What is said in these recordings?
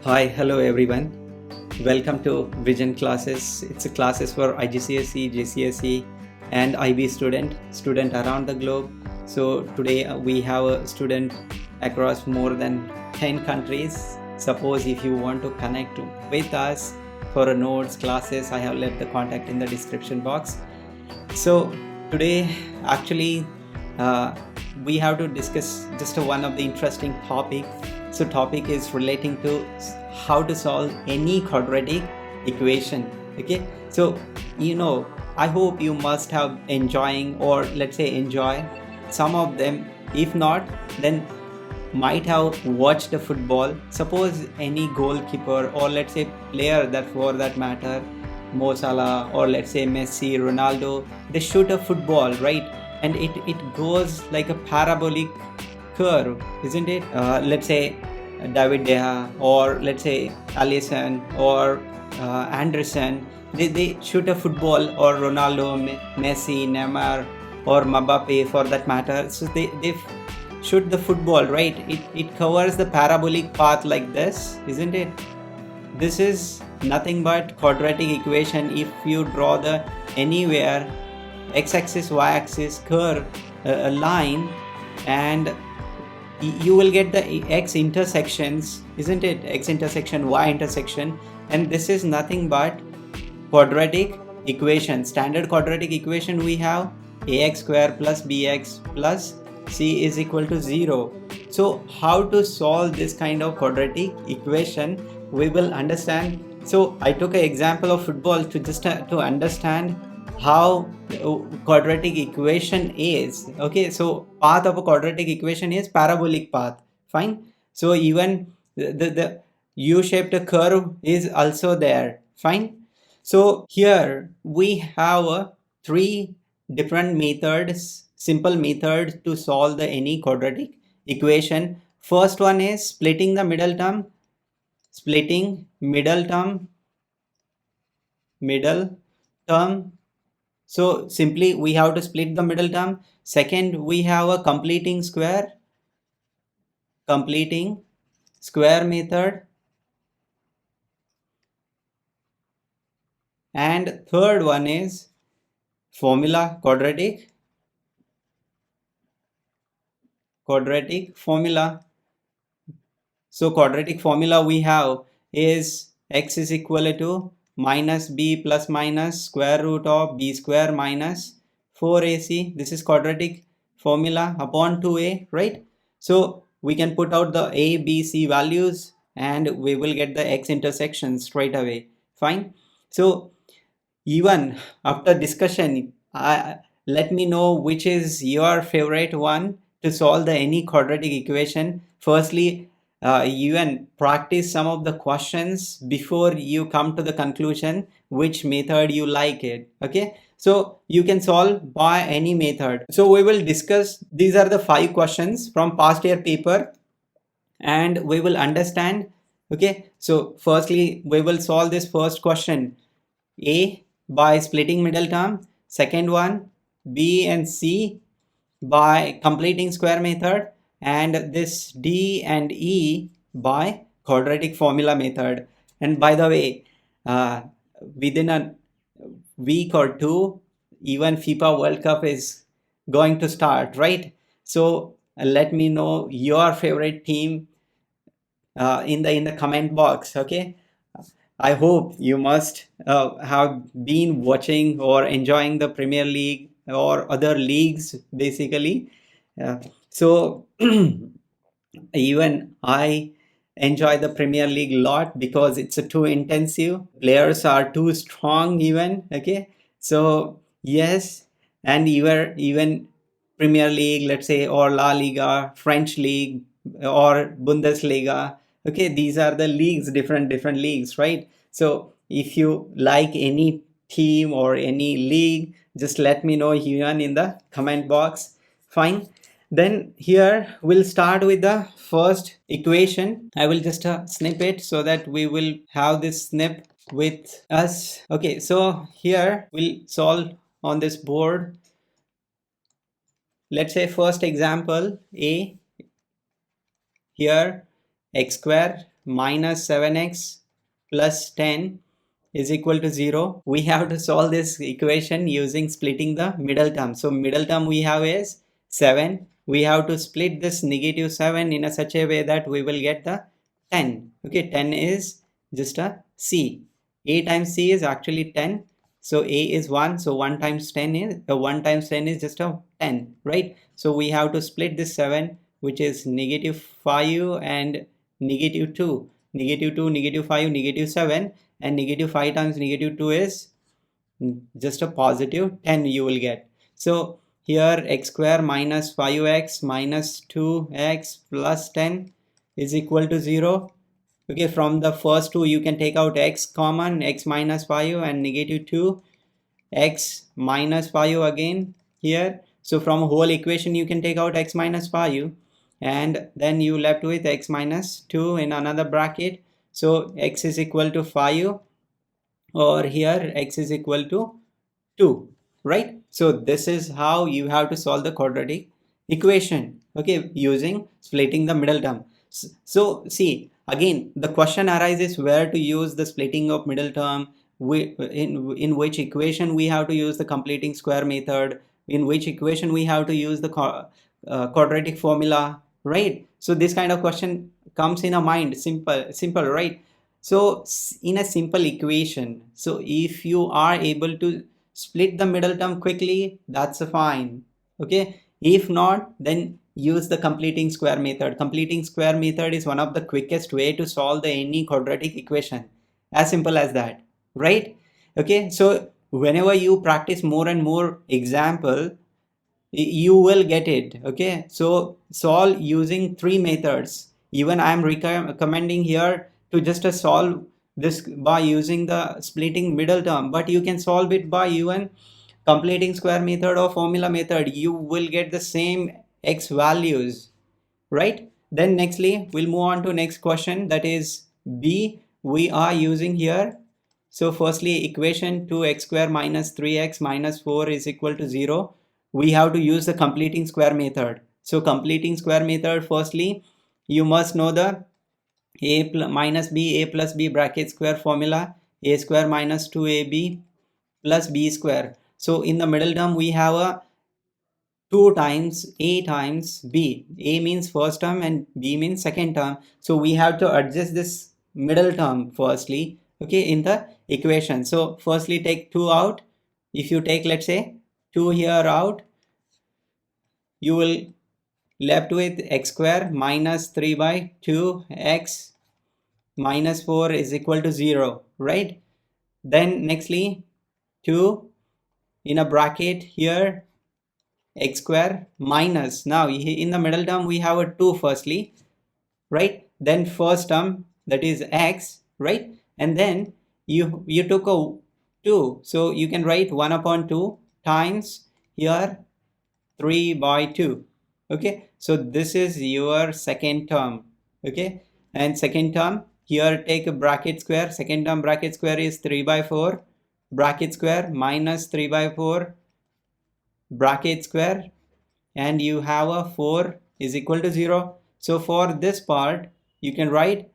Hi, hello everyone. Welcome to Vision classes. It's a classes for IGCSE, GCSE and IB student around the globe. So today we have a student across more than 10 countries. Suppose if you want to connect with us for a notes classes, I have left the contact in the description box. So today actually we have to discuss just one of the interesting topic. So topic is relating to how to solve any quadratic equation. Okay, so I hope you must have enjoying, or let's say enjoy some of them. If not, then might have watched the football. Suppose any goalkeeper, or let's say player, that for that matter Mo Salah, or let's say Messi, Ronaldo, they shoot a football, right? And it goes like a parabolic curve, isn't it? Let's say David De Gea, or let's say Alisson, or Anderson, they shoot a football, or Ronaldo, Messi, Neymar, or Mbappe for that matter. So they shoot the football, right? It covers the parabolic path like this, isn't it? This is nothing but quadratic equation. If you draw the anywhere x-axis, y-axis curve, a line, and you will get the x intersections, isn't it? X intersection, y intersection, and this is nothing but quadratic equation. Standard quadratic equation we have ax square plus bx plus c is equal to 0. So how to solve this kind of quadratic equation we will understand. So I took an example of football to just to understand how quadratic equation is. Okay, so path of a quadratic equation is parabolic path. Fine. So even the u-shaped curve is also there. Fine. So here we have three different methods, simple methods to solve the any quadratic equation. First one is splitting the middle term. Splitting middle term. So simply we have to split the middle term. Second, we have a completing square method. And third one is quadratic formula. So quadratic formula we have is x is equal to minus b plus minus square root of b square minus 4ac. This is quadratic formula upon 2a, right? So we can put out the a, b, c values and we will get the x intersection straight away. Fine. So even after discussion, let me know which is your favorite one to solve the any quadratic equation. Firstly, even practice some of the questions before you come to the conclusion which method you like it. Okay, so you can solve by any method. So we will discuss, these are the 5 questions from past year paper and we will understand. Okay, so firstly we will solve this first question, A by splitting middle term, second one B and C by completing square method, and this D and E by quadratic formula method. And by the way, within a week or two, even FIFA World Cup is going to start, right? So let me know your favorite team in the comment box. Okay, I hope you must have been watching or enjoying the Premier League or other leagues basically. So even I enjoy the Premier League a lot because it's too intensive. Players are too strong even. Okay, so yes, and even Premier League, let's say, or La Liga, French League, or Bundesliga. Okay, these are the leagues, different leagues, right? So if you like any team or any league, just let me know here in the comment box. Fine. Then here we'll start with the first equation. I will just snip it so that we will have this snip with us. Okay, so here we'll solve on this board. Let's say first example A, here x square minus 7x plus 10 is equal to 0. We have to solve this equation using splitting the middle term. So middle term we have is 7. We have to split this negative 7 in a such a way that we will get the 10. Okay, 10 is just a c. A times c is actually 10. So a is 1. So 1 times 10 is 1 times 10 is just a 10, right? So we have to split this 7, which is negative 5 and negative 2. Negative 2, negative 5, negative 7, and negative 5 times negative 2 is just a positive 10 you will get. So here x square minus 5x minus 2x plus 10 is equal to 0. Okay, from the first two you can take out x common, x minus 5 and negative 2, x minus 5 again here. So from whole equation you can take out x minus 5 and then you left with x minus 2 in another bracket. So x is equal to 5 or here x is equal to 2, right? So this is how you have to solve the quadratic equation, okay, using splitting the middle term. So see, again the question arises where to use the splitting of middle term, in which equation we have to use the completing square method, in which equation we have to use the quadratic formula, right? So this kind of question comes in a mind, simple, right? So in a simple equation, so if you are able to split the middle term quickly, that's fine, okay? If not, then use the completing square method. Completing square method is one of the quickest way to solve the any quadratic equation, as simple as that, right? Okay, so whenever you practice more and more example, you will get it, okay? So solve using three methods. Even I am recommending here to just solve this by using the splitting middle term, but you can solve it by even completing square method or formula method. You will get the same x values, right? Then nextly we'll move on to next question, that is b we are using here. So firstly equation 2x square minus 3x minus 4 is equal to 0. We have to use the completing square method. So completing square method, firstly you must know the minus b, a plus b bracket square formula, a square minus 2ab plus b square. So in the middle term we have a 2 times a times b. A means first term and b means second term. So we have to adjust this middle term firstly, okay, in the equation. So firstly take 2 out. If you take, let's say, 2 here out, you will left with x square minus 3 by 2 x minus 4 is equal to 0, right? Then nextly 2 in a bracket here x square minus, now in the middle term we have a 2 firstly, right? Then first term, that is x, right? And then you took a 2, so you can write 1 upon 2 times here 3 by 2, okay? So this is your second term, okay? And second term here take a bracket square, second term bracket square is 3 by 4 bracket square minus 3 by 4 bracket square, and you have a 4 is equal to 0. So for this part you can write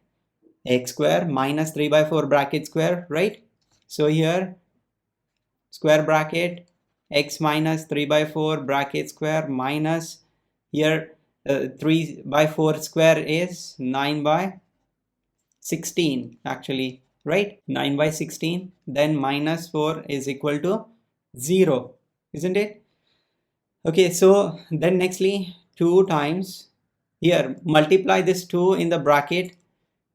x square minus 3 by 4 bracket square, right? So here square bracket x minus 3 by 4 bracket square minus here 3 by 4 square is 9 by 16 actually, right? 9 by 16, then minus 4 is equal to 0, isn't it? Okay, so then nextly 2 times here multiply this 2 in the bracket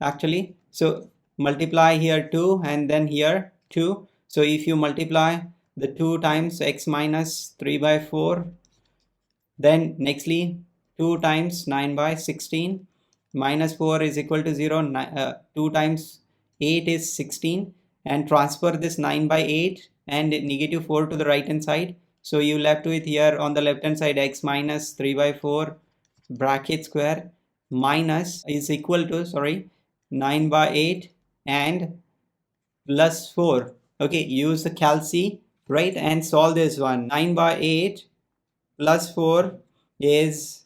actually. So multiply here 2 and then here 2. So if you multiply the 2 times x minus 3 by 4, then nextly 2 times 9 by 16 minus 4 is equal to 0. 2 times 8 is 16, and transfer this 9 by 8 and negative 4 to the right hand side. So you left with here on the left hand side x minus 3 by 4 bracket square minus is equal to 9 by 8 and plus 4. Okay, use the calci, right, and solve this one. 9 by 8 plus 4 is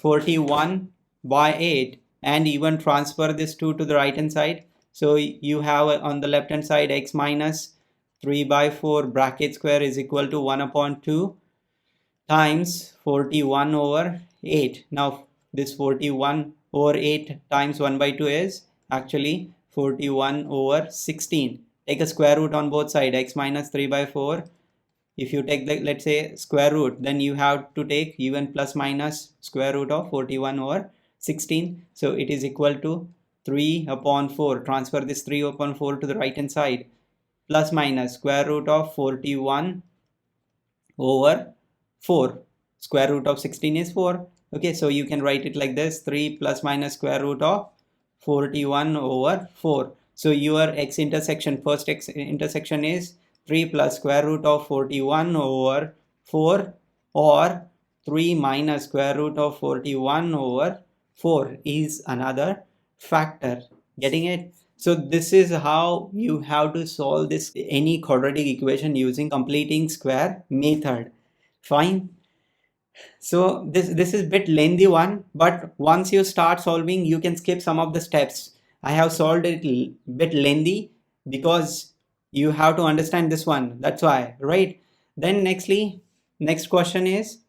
41 by 8, and even transfer this 2 to the right hand side. So you have on the left hand side x minus 3 by 4 bracket square is equal to 1 upon 2 times 41 over 8. Now this 41 over 8 times 1 by 2 is actually 41 over 16. Take a square root on both sides, x minus 3 by 4. If you take the, let's say, square root, then you have to take even plus minus square root of 41 over 16. So it is equal to 3 upon 4. Transfer this 3 upon 4 to the right hand side, plus minus square root of 41 over 4. Square root of 16 is 4. Okay, so you can write it like this: 3 plus minus square root of 41 over 4. So your x intersection, first x intersection is 3 plus square root of 41 over 4, or 3 minus square root of 41 over 4 is another factor. Getting it? So this is how you have to solve this any quadratic equation using completing square method. Fine. So this is bit lengthy one, but once you start solving, you can skip some of the steps. I have solved it bit lengthy because you have to understand this one. That's why, right? Then next question is,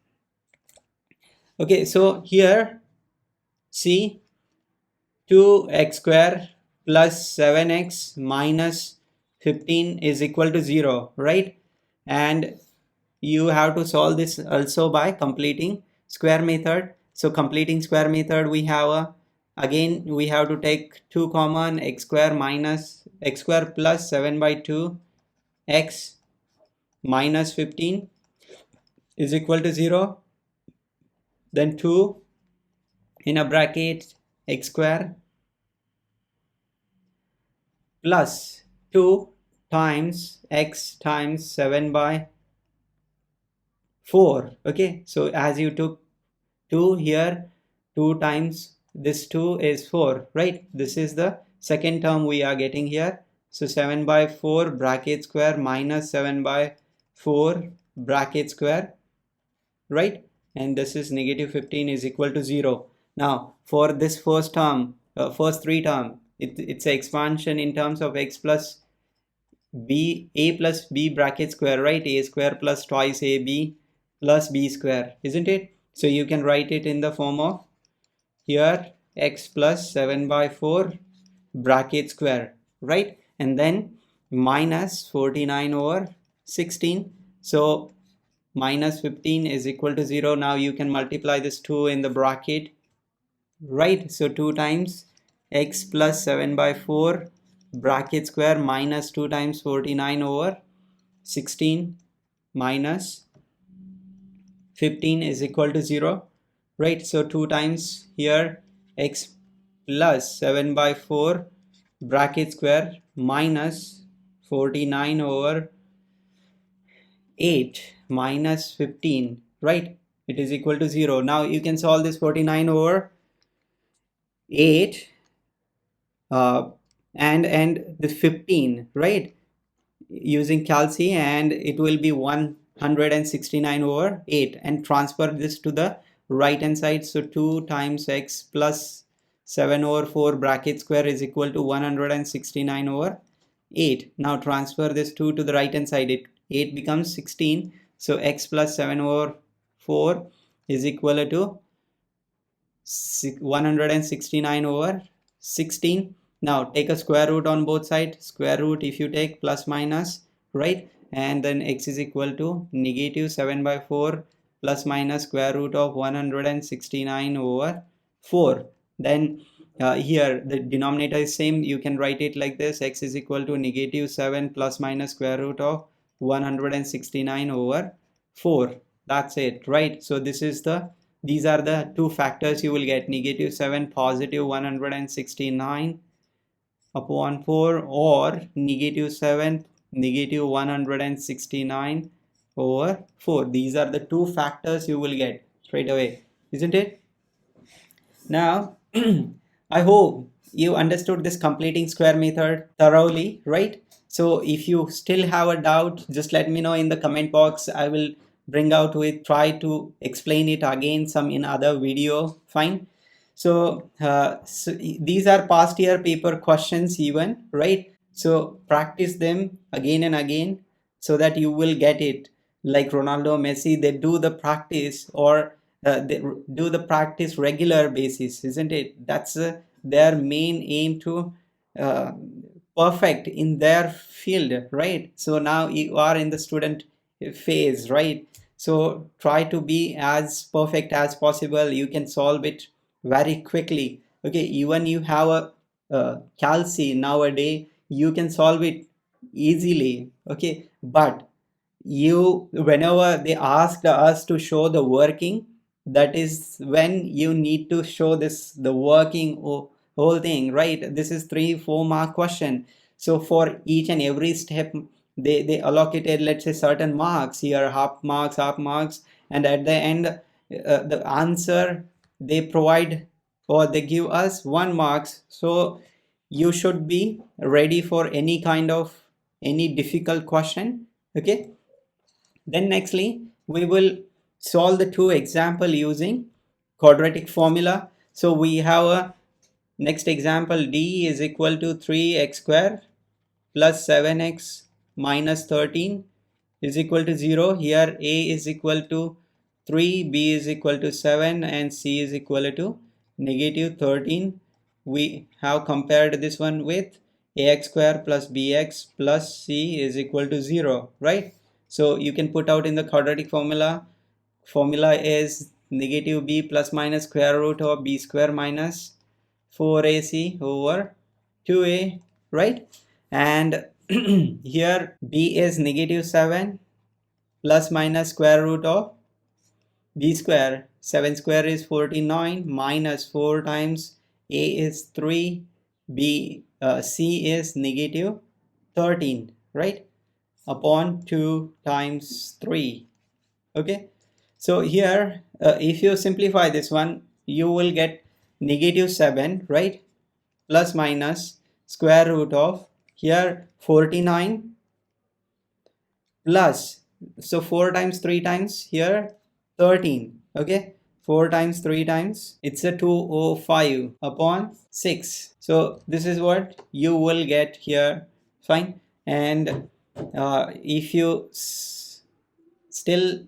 okay, so here see 2x square plus 7x minus 15 is equal to 0, right? And you have to solve this also by completing square method. So completing square method, we have again we have to take 2 common, x square minus x square plus 7 by 2 x minus 15 is equal to 0. Then 2 in a bracket x square plus 2 times x times 7 by 4. Okay, so as you took 2 here, 2 times this 2 is 4, right? This is the second term we are getting here. So 7 by 4 bracket square minus 7 by 4 bracket square, right? And this is negative 15 is equal to 0. Now for this first term, first 3 term, it's an expansion in terms of x plus b, a plus b bracket square, right? A square plus twice ab plus b square, isn't it? So you can write it in the form of here x plus 7 by 4 bracket square, right? And then minus 49 over 16. So minus 15 is equal to 0. Now you can multiply this 2 in the bracket, right? So 2 times x plus 7 by 4 bracket square minus 2 times 49 over 16 minus 15 is equal to 0, right? So 2 times here x plus 7 by 4 bracket square minus 49 over 8 minus 15, right? It is equal to 0. Now you can solve this 49 over 8 and the 15, right, using calci, and it will be 169 over 8, and transfer this to the right hand side. So 2 times x plus 7 over 4 bracket square is equal to 169 over 8. Now transfer this 2 to the right hand side, 8 becomes 16. So x plus 7 over 4 is equal to 169 over 16. Now take a square root on both sides. Square root, if you take plus minus, right? And then x is equal to negative 7 by 4 plus minus square root of 169 over 4. Then here the denominator is same. You can write it like this: x is equal to negative 7 plus minus square root of 169 over 4. That's it, right? So these are the two factors you will get: negative 7 positive 169 upon 4, or negative 7 negative 169 over 4. These are the two factors you will get straight away, isn't it? Now I hope you understood this completing square method thoroughly, right? So if you still have a doubt, just let me know in the comment box. I will bring out with try to explain it again some in other video. Fine. So these are past year paper questions even, right? So practice them again and again so that you will get it. Like Ronaldo, Messi, they do the practice, or they do the practice regular basis, isn't it? That's their main aim to uh, perfect in their field, right? So now you are in the student phase, right? So try to be as perfect as possible. You can solve it very quickly. Okay, even you have a calci nowadays, you can solve it easily. Okay, but you, whenever they asked us to show the working, that is when you need to show this the working whole thing, right? This is 3-4 mark question. So for each and every step, they allocated, let's say, certain marks here, half marks, and at the end, the answer they provide, or they give us 1 marks. So you should be ready for any kind of any difficult question. Okay, then nextly, we will solve the two example using quadratic formula. So we have a next example, d is equal to 3x square plus 7x minus 13 is equal to 0. Here a is equal to 3, b is equal to 7, and c is equal to negative 13. We have compared this one with ax square plus bx plus c is equal to 0, right? So you can put out in the quadratic formula. Formula is negative b plus minus square root of b square minus 4ac over 2a, right? And here b is negative 7 plus minus square root of b square. 7 square is 49 minus 4 times a is 3, b c is negative 13, right, upon 2 times 3. Okay, so here if you simplify this one, you will get negative 7, right, plus minus square root of here 49 plus, so 4 times 3 times here 13. Okay, 4 times 3 times, it's a 205 upon 6. So this is what you will get here. Fine. And if you still,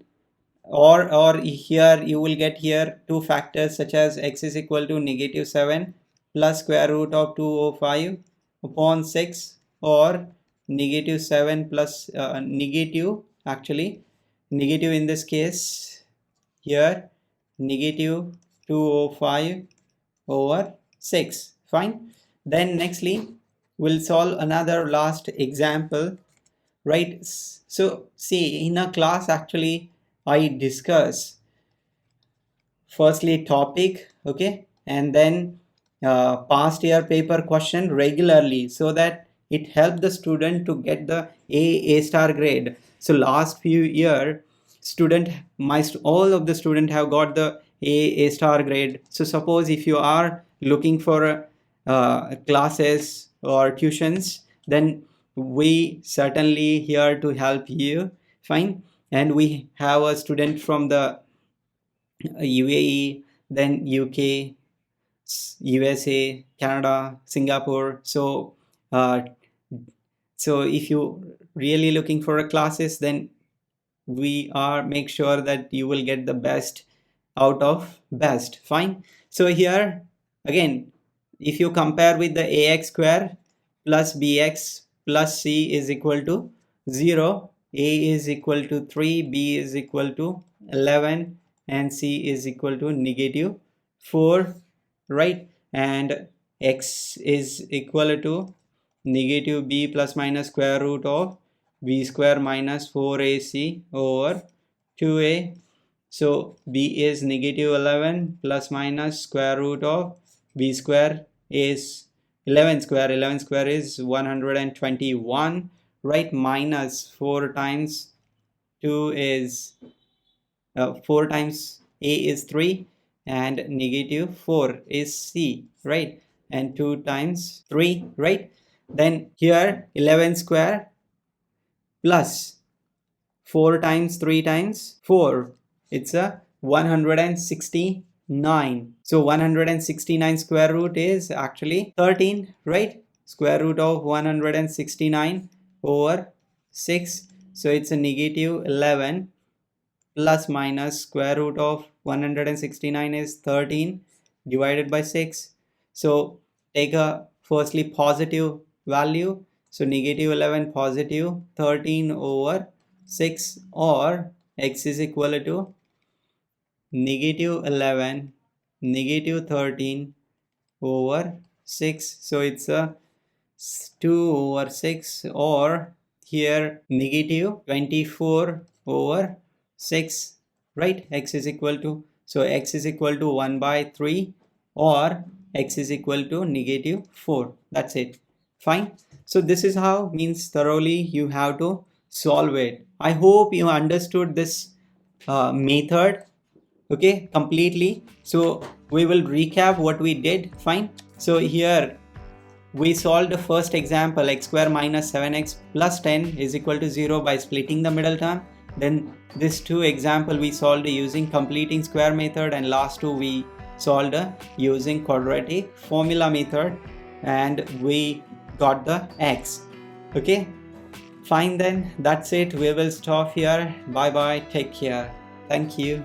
or here you will get here two factors such as x is equal to negative 7 plus square root of 205 upon 6, or negative 7 plus negative, actually negative in this case, here negative 205 over 6. Fine. Then nextly, we'll solve another last example, right? So see, in a class actually I discuss firstly topic, okay, and then past year paper question regularly, so that it helped the student to get the a star grade. So last few year, student, all of the student have got the a star grade. So suppose if you are looking for classes or tuitions, then we certainly here to help you. Fine. And we have a student from the UAE, then UK, USA, Canada, Singapore. Uh, so if you really looking for a classes, then we are make sure that you will get the best out of best. Fine. So here again, if you compare with the ax square plus bx plus c is equal to 0, a is equal to 3, b is equal to 11, and c is equal to negative 4, right? And x is equal to negative b plus minus square root of b square minus 4ac over 2a. So b is negative 11 plus minus square root of b square is 11 square. 11 square is 121, right, minus 4 times 2 is 4 times a is 3, and negative 4 is c, right, and 2 times 3, right? Then here 11 square plus 4 times 3 times 4, it's a 169, 9. So 169 square root is actually 13, right? Square root of 169 over 6. So it's a negative 11 plus minus square root of 169 is 13 divided by 6. So take a firstly positive value. So negative 11 positive 13 over 6, or x is equal to negative 11 negative 13 over 6. So it's a 2 over 6, or here negative 24 over 6, right? X is equal to, so x is equal to 1 by 3, or x is equal to negative 4. That's it. Fine. So this is how, means thoroughly you have to solve it. I hope you understood this method, okay, completely. So we will recap what we did. Fine. So here we solved the first example, x square minus 7x plus 10 is equal to 0 by splitting the middle term. Then this two example we solved using completing square method, and last two we solved using quadratic formula method, and we got the x. Okay, fine, then that's it. We will stop here. Bye bye, take care. Thank you.